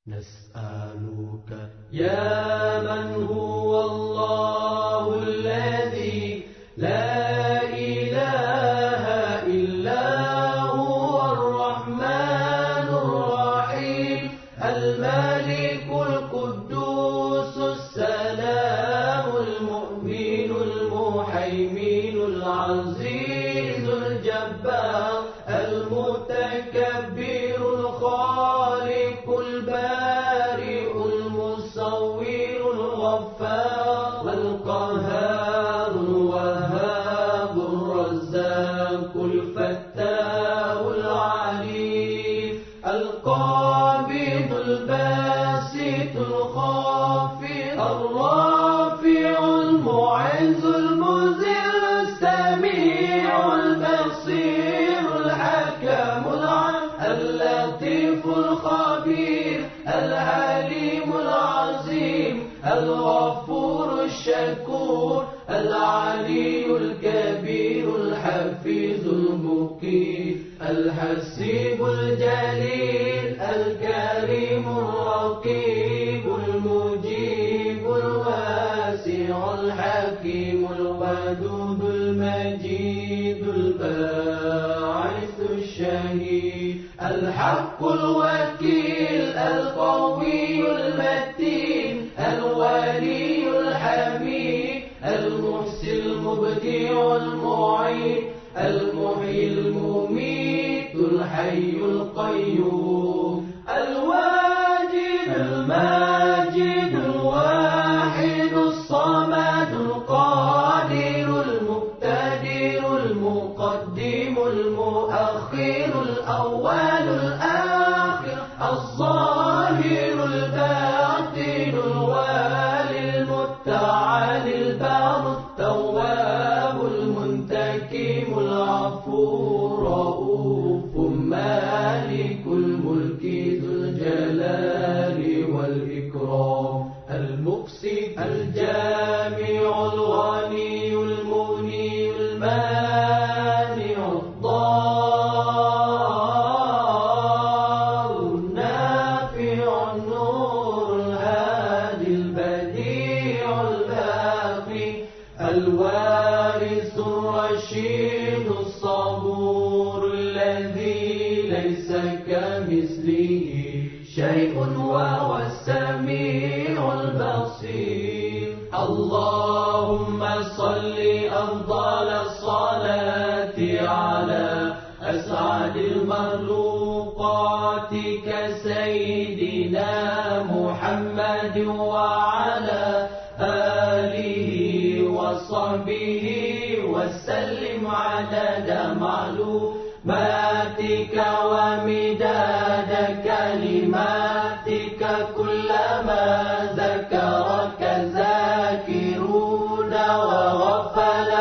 نسألك يا من هو الله الذي لا إله إلا هو الرحمن الرحيم الملك القدوس السلام المؤمن المهيمن العزيز الجبار المتكبر الخالق البارئ المصور الغفار القهار الوهاب الرزاق الفتاح العليم القابض الباسط الخافض الرافع المعز المذل السميع البصير الحكم اللطيف الخبير العليم العظيم الغفور الشكور العلي الكبير الحفيظ المقيت الحسيب الجليل الكريم الرقيب المجيب الواسع الحكيم الودود المجيد الباعث الشهيد الحق الوكيل القوي المتين الولي الحميد المحسن المبدع المعين المحيي المميت الحي القيوم الواجد الماجد الواحد الصمد القادر المقتدر المقدم المؤخر الأول الآخر الظاهر الباطن الوالي المتعالي البار التواب المنتقم العفو الرؤوف مالك الملك ذو الجلال والإكرام المقسط الجامع الغني المغني المانع الضار النافع النور الهادي البديع الباقي الوارث الرشيد الصبور الذي ليس كمثله شيء وهو السميع البصير اللهم صل أفضل الصلاة على أسعد المخلوقات كسيدنا محمد وعلى آله وصحبه وسلم عدد معلوماتك ومداد كلماتك كلما ذكرك ذاكرون وغفل